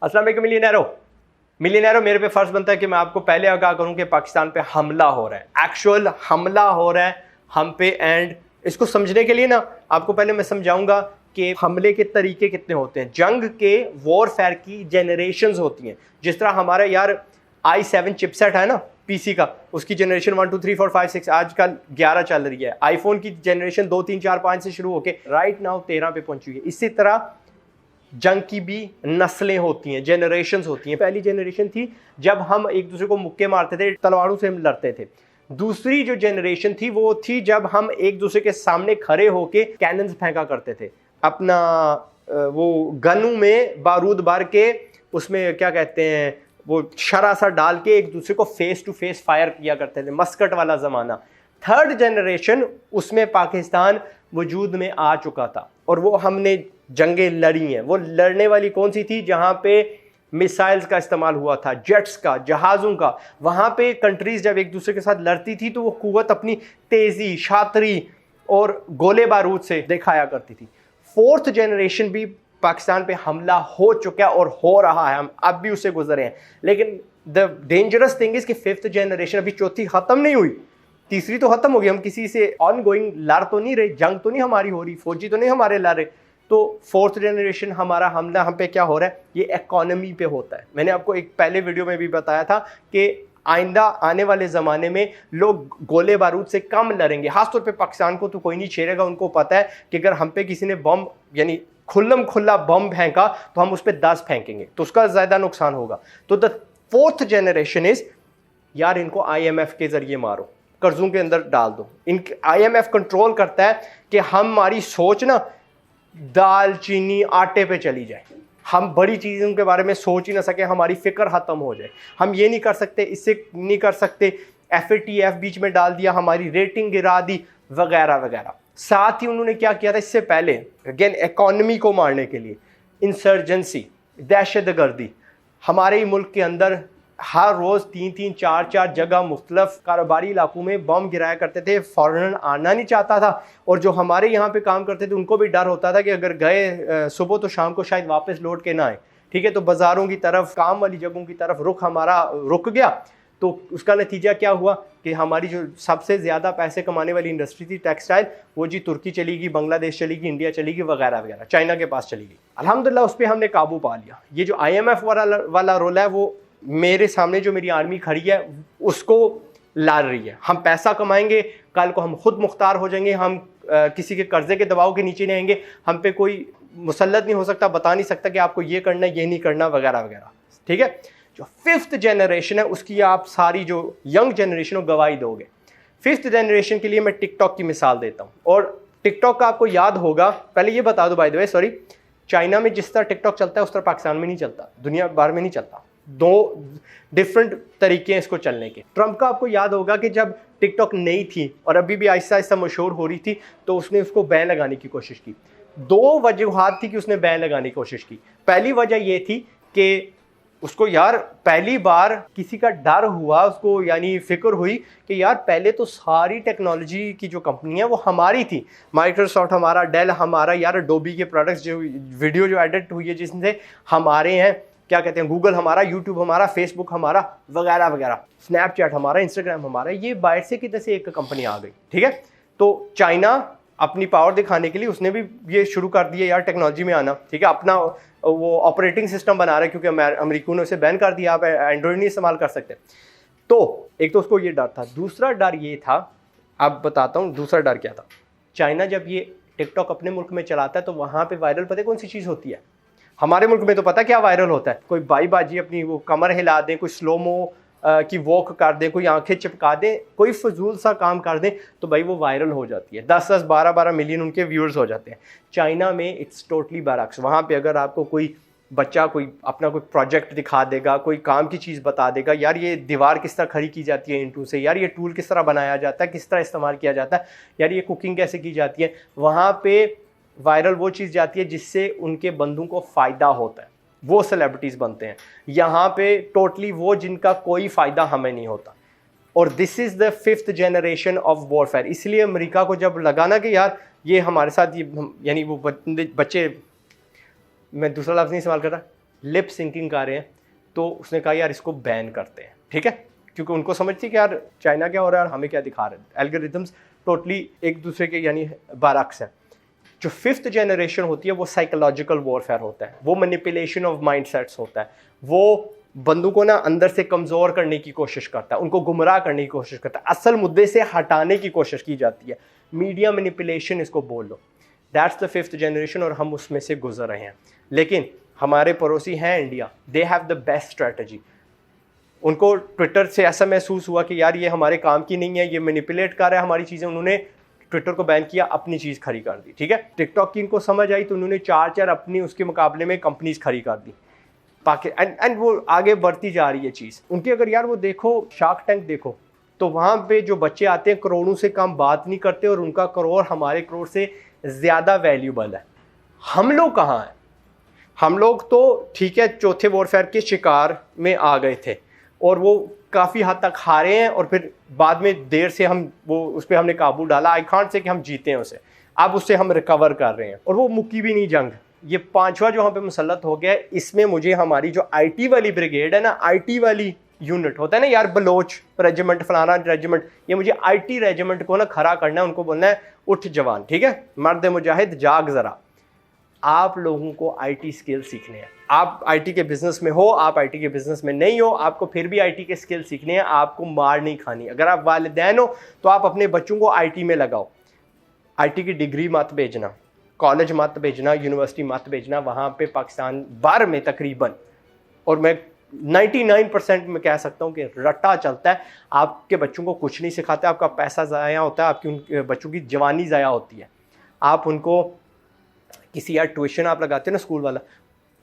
अस्सलाम वालेकुम मिलियनेरो, मेरे पे फ़र्ज़ बनता है कि मैं आपको पहले आगाह करूं कि पाकिस्तान पे हमला हो रहा है, एक्चुअल हमला हो रहा है हम पे। एंड इसको समझने के लिए ना आपको पहले मैं समझाऊंगा कि हमले के तरीके कितने होते हैं। जंग के वॉरफेयर की जनरेशंस होती हैं। जिस तरह हमारा यार i7 चिपसेट है ना पीसी का, उसकी जनरेशन 1 2 3 4 5 6 आजकल 11 चल रही है। आईफोन की जनरेशन 2 3 4 5 से शुरू होके राइट नाउ 13 पे पहुंची है। इसी तरह जंग की भी नस्लें होती हैं, जनरेशंस होती हैं। पहली जनरेशन थी जब हम एक दूसरे को मुक्के मारते थे, तलवारों से हम लड़ते थे। दूसरी जो जनरेशन थी वो थी जब हम एक दूसरे के सामने खड़े होके कैनन्स फेंका करते थे, अपना वो गनों में बारूद भर के उसमें क्या कहते हैं वो शरा सा डाल के एक दूसरे को फेस टू फेस फायर किया करते थे, मस्कट वाला ज़माना। थर्ड जनरेशन उसमें पाकिस्तान वजूद में आ चुका था और वो हमने जंगें लड़ी हैं। वो लड़ने वाली कौन सी थी? जहाँ पे मिसाइल्स का इस्तेमाल हुआ था, जेट्स का, जहाज़ों का। वहाँ पे कंट्रीज़ जब एक दूसरे के साथ लड़ती थी तो वो कुव्वत अपनी तेज़ी, शातरी और गोले बारूद से दिखाया करती थी। फोर्थ जनरेशन भी पाकिस्तान पे हमला हो चुका है और हो रहा है, हम अब भी उससे गुजरे हैं। लेकिन द डेंजरस थिंग इज़ कि फिफ्थ जनरेशन अभी चौथी ख़त्म नहीं हुई, तीसरी तो ख़त्म हो गई। हम किसी से ऑन गोइंग लड़ तो नहीं रहे, जंग तो नहीं हमारी हो रही, फौजी तो नहीं हमारे लड़ रहे। तो फोर्थ जनरेशन हमारा हमला हम पे क्या हो रहा है? ये इकोनॉमी पे होता है। मैंने आपको एक पहले वीडियो में भी बताया था कि आइंदा आने वाले ज़माने में लोग गोले बारूद से कम लड़ेंगे। खासतौर पे पाकिस्तान को तो कोई नहीं छेड़ेगा। उनको पता है कि अगर हम पे किसी ने बम यानी खुल्लम खुल्ला बम फेंका तो हम उस पर 10 फेंकेंगे, तो उसका ज़्यादा नुकसान होगा। तो द फोर्थ जनरेशन इज़ यार इनको IMF के ज़रिए मारो, कर्ज़ों के अंदर डाल दो। IMF कंट्रोल करता है कि हमारी सोच ना दाल चीनी आटे पे चली जाए, हम बड़ी चीज़ों के बारे में सोच ही ना सके, हमारी फ़िक्र ख़त्म हो जाए। हम ये नहीं कर सकते, इससे नहीं कर सकते, FATF बीच में डाल दिया, हमारी रेटिंग गिरा दी, वगैरह वगैरह। साथ ही उन्होंने क्या किया था इससे पहले, अगेन इकॉनमी को मारने के लिए, इंसर्जेंसी, दहशतगर्दी। हमारे ही मुल्क के अंदर हर रोज़ 3 4 जगह मुख्तलिफ कारोबारी इलाकों में बम गिराया करते थे। फॉरेनर आना नहीं चाहता था और जो हमारे यहाँ पे काम करते थे उनको भी डर होता था कि अगर गए सुबह तो शाम को शायद वापस लौट के ना आए। ठीक है, तो बाज़ारों की तरफ, काम वाली जगहों की तरफ रुख हमारा रुक गया। तो उसका नतीजा क्या हुआ कि हमारी जो सबसे ज़्यादा पैसे कमाने वाली इंडस्ट्री थी टेक्सटाइल, वो जी तुर्की चली गई, बांग्लादेश चली गई, इंडिया चली गई, वगैरह वगैरह, चाइना के पास चली गई। अल्हम्दुलिल्लाह उस पर हमने काबू पा लिया। ये जो IMF वाला रोल है वो मेरे सामने जो मेरी आर्मी खड़ी है उसको ला रही है। हम पैसा कमाएंगे, कल को हम खुद मुख्तार हो जाएंगे, हम किसी के कर्जे के दबाव के नीचे नहीं आएंगे, हम पे कोई मुसल्लत नहीं हो सकता, बता नहीं सकता कि आपको ये करना है, ये नहीं करना, वगैरह वगैरह। ठीक है, जो फिफ्थ जनरेशन है उसकी आप सारी जो यंग जनरेशन हो गवाही दोगे। फिफ्थ जनरेशन के लिए मैं टिकटॉक की मिसाल देता हूँ। और टिकटॉक का आपको याद होगा, पहले ये बता दो by the way, sorry, China में जिस तरह टिकटॉक चलता है उस तरह पाकिस्तान में नहीं चलता, दुनिया भर में नहीं चलता। दो डिफरेंट तरीके हैं इसको चलने के। ट्रंप का आपको याद होगा कि जब टिकटॉक नई थी और अभी भी आहिस्ता आहिस्ता मशहूर हो रही थी तो उसने उसको बैन लगाने की कोशिश की। 2 वजूहात थी कि उसने बैन लगाने की कोशिश की। पहली वजह ये थी कि उसको यार पहली बार किसी का डर हुआ, उसको यानी फिक्र हुई कि यार पहले तो सारी टेक्नोलॉजी की जो कंपनी है वो हमारी थी, माइक्रोसॉफ्ट हमारा, डेल हमारा, यार एडोबी के प्रोडक्ट्स जो वीडियो जो एडिट हुई है जिससे हमारे हैं, क्या कहते हैं, गूगल हमारा, यूट्यूब हमारा, फेसबुक हमारा, वगैरह वगैरह, स्नैपचैट हमारा, इंस्टाग्राम हमारा। ये बाहर से किधर से एक कंपनी आ गई। ठीक है, तो चाइना अपनी पावर दिखाने के लिए उसने भी ये शुरू कर दिया यार टेक्नोलॉजी में आना। ठीक है, अपना वो ऑपरेटिंग सिस्टम बना रहा है क्योंकि अमेरिकन ने उसे बैन कर दिया, आप एंड्रॉइड नहीं इस्तेमाल कर सकते। तो एक तो उसको ये डर था। दूसरा डर ये था, अब बताता हूँ दूसरा डर क्या था। चाइना जब ये टिकटॉक अपने मुल्क में चलाता है तो वहाँ पे वायरल पता है कौन सी चीज़ होती है? हमारे मुल्क में तो पता क्या वायरल होता है, कोई बाई बाजी अपनी वो कमर हिला दें, कोई स्लोमो की वॉक कर दें, कोई आंखें चिपका दें, कोई फजूल सा काम कर दें तो भाई वो वायरल हो जाती है। 10-10 12-12 मिलियन उनके व्यूअर्स हो जाते हैं। चाइना में इट्स टोटली बरअक्स। वहाँ पे अगर आपको कोई बच्चा कोई अपना कोई प्रोजेक्ट दिखा देगा, कोई काम की चीज़ बता देगा, यार ये दीवार किस तरह खड़ी की जाती है इंटू से, यार ये टूल किस तरह बनाया जाता है, किस तरह इस्तेमाल किया जाता है, यार ये कुकिंग कैसे की जाती है, वहाँ पे वायरल वो चीज़ जाती है जिससे उनके बंदों को फ़ायदा होता है, वो सेलिब्रिटीज़ बनते हैं। यहाँ पे टोटली वो जिनका कोई फ़ायदा हमें नहीं होता। और this is the fifth generation of warfare. इसलिए अमेरिका को जब लगा ना कि यार ये हमारे साथ ये यानी वो बच्चे, मैं दूसरा लफ्ज़ नहीं इस्तेमाल कर रहा, लिप सिंकिंग कर रहे हैं, तो उसने कहा यार इसको बैन करते हैं, ठीक है, क्योंकि उनको समझती है कि यार चाइना क्या हो रहा है और हमें क्या दिखा रहे हैं। एल्गोरिथम्स टोटली एक दूसरे के यानी बरअक्स हैं। जो 5th जनरेशन होती है वो साइकोलॉजिकल वॉरफेयर होता है, वो मैनिपुलेशन ऑफ माइंडसेट्स होता है, वो बंदों को ना अंदर से कमज़ोर करने की कोशिश करता है, उनको गुमराह करने की कोशिश करता है, असल मुद्दे से हटाने की कोशिश की जाती है। मीडिया मैनिपुलेशन इसको बोल लो। दैट्स द 5th जनरेशन और हम उसमें से गुजर रहे हैं। लेकिन हमारे पड़ोसी हैं India, they have the best strategy. उनको ट्विटर से ऐसा महसूस हुआ कि यार ये हमारे काम की नहीं है, ये मैनिपुलेट कर रहा है हमारी चीज़ें, उन्होंने ट्विटर को बैन किया, अपनी चीज़ खड़ी कर दी, ठीक है। टिकटॉक की इनको समझ आई तो उन्होंने 4 अपनी उसके मुकाबले में कंपनीज खड़ी कर दी एंड वो आगे बढ़ती जा रही है चीज़ उनकी। अगर यार वो देखो शार्क टैंक देखो, तो वहाँ पे जो बच्चे आते हैं करोड़ों से कम बात नहीं करते और उनका करोड़ हमारे करोड़ से ज़्यादा वैल्यूबल है। हम लोग कहाँ हैं? हम लोग तो ठीक है चौथे वॉरफेयर के शिकार में आ गए थे और वो काफ़ी हद तक हारे हैं और फिर बाद में देर से हम वो उस पर हमने काबू डाला। आई कांट से कि हम जीते हैं उसे, अब उससे हम रिकवर कर रहे हैं और वो मुक्की भी नहीं जंग। ये 5वां जो हम पे मुसल्लत हो गया है, इसमें मुझे हमारी जो आईटी वाली ब्रिगेड है ना, आईटी वाली यूनिट होता है ना यार, बलोच रेजिमेंट फलाना रेजिमेंट, ये मुझे आईटी रेजिमेंट को ना खड़ा करना है, उनको बोलना है उठ जवान, ठीक है, मर्द मुजाहिद जाग ज़रा। आप लोगों को आईटी स्किल सीखने हैं। आप आईटी के बिजनेस में हो, आप आईटी के बिजनेस में नहीं हो, आपको फिर भी आईटी के स्किल सीखने हैं। आपको मार नहीं खानी। अगर आप वालिदैन हो तो आप अपने बच्चों को आईटी में लगाओ। आईटी की डिग्री मत भेजना, कॉलेज मत भेजना, यूनिवर्सिटी मत भेजना। वहाँ पे पाकिस्तान भर में तकरीबन, और मैं 99% में कह सकता हूँ कि रट्टा चलता है। आपके बच्चों को कुछ नहीं सिखाता, आपका पैसा ज़ाया होता है, आपकी उन बच्चों की जवानी ज़ाया होती है। आप उनको किसी यार ट्यूशन आप लगाते हो ना, स्कूल वाला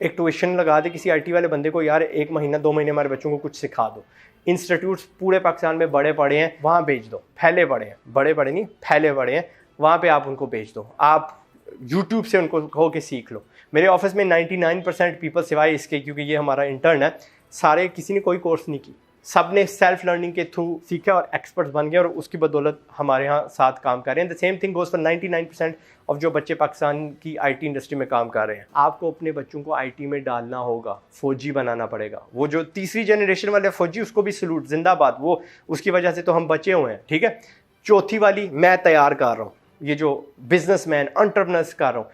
एक ट्यूशन लगा दे किसी आईटी वाले बंदे को, यार 1 महीना 2 महीने हमारे बच्चों को कुछ सिखा दो। इंस्टीट्यूट्स पूरे पाकिस्तान में बड़े पड़े हैं, वहाँ भेज दो। फैले पड़े हैं, बड़े पड़े नहीं फैले पड़े हैं, वहाँ पे आप उनको भेज दो। आप यूट्यूब से उनको कहो कि सीख लो। मेरे ऑफिस में 99% पीपल सिवाय इसके, क्योंकि ये हमारा इंटर्न है, सारे किसी ने कोई कोर्स नहीं की, सब ने सेल्फ लर्निंग के थ्रू सीखा और एक्सपर्ट्स बन गए और उसकी बदौलत हमारे यहाँ साथ काम कर रहे हैं। The same thing goes for 99% of जो बच्चे पाकिस्तान की आईटी इंडस्ट्री में काम कर रहे हैं। आपको अपने बच्चों को आईटी में डालना होगा, फौजी बनाना पड़ेगा। वो जो 3री जनरेशन वाले फौजी, उसको भी सलूट, जिंदाबाद, वो उसकी वजह से तो हम बचे हुए हैं, ठीक है। 4थी वाली मैं तैयार कर रहा हूँ, ये जो बिजनेसमैन एंटरप्रेन्योर्स कर रहा हूँ,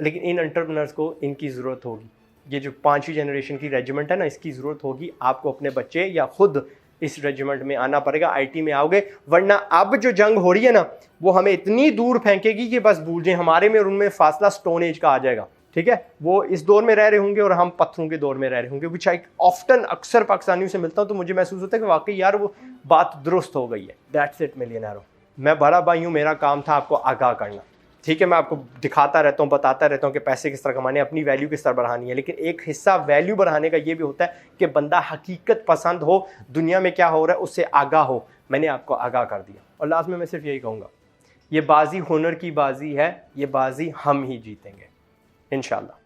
लेकिन इन एंटरप्रेन्योर्स को इनकी ज़रूरत होगी। ये जो 5वीं जनरेशन की रेजिमेंट है ना, इसकी ज़रूरत होगी। आपको अपने बच्चे या खुद इस रेजिमेंट में आना पड़ेगा, आईटी में आओगे, वरना अब जो जंग हो रही है ना, वो हमें इतनी दूर फेंकेगी कि बस भूल जाएं, हमारे में और उनमें फासला स्टोन एज का आ जाएगा, ठीक है। वो इस दौर में रह रहे होंगे और हम पत्थरों के दौर में रह रहे होंगे, विच आई ऑफ्टन अक्सर पाकिस्तानियों से मिलता हूँ, तो मुझे महसूस होता है कि वाकई यार वो बात दुरुस्त हो गई है। दैट्स इट मिलियनेरो। मैं बड़ा भाई हूँ, मेरा काम था आपको आगाह करना, ठीक है। मैं आपको दिखाता रहता हूँ, बताता रहता हूँ कि पैसे किस तरह कमाने, अपनी वैल्यू किस तरह बढ़ानी है, लेकिन एक हिस्सा वैल्यू बढ़ाने का ये भी होता है कि बंदा हकीकत पसंद हो, दुनिया में क्या हो रहा है उससे आगाह हो। मैंने आपको आगाह कर दिया और लास्ट में मैं सिर्फ यही कहूँगा, ये बाजी हुनर की बाजी है, ये बाजी हम ही जीतेंगे इंशाल्लाह।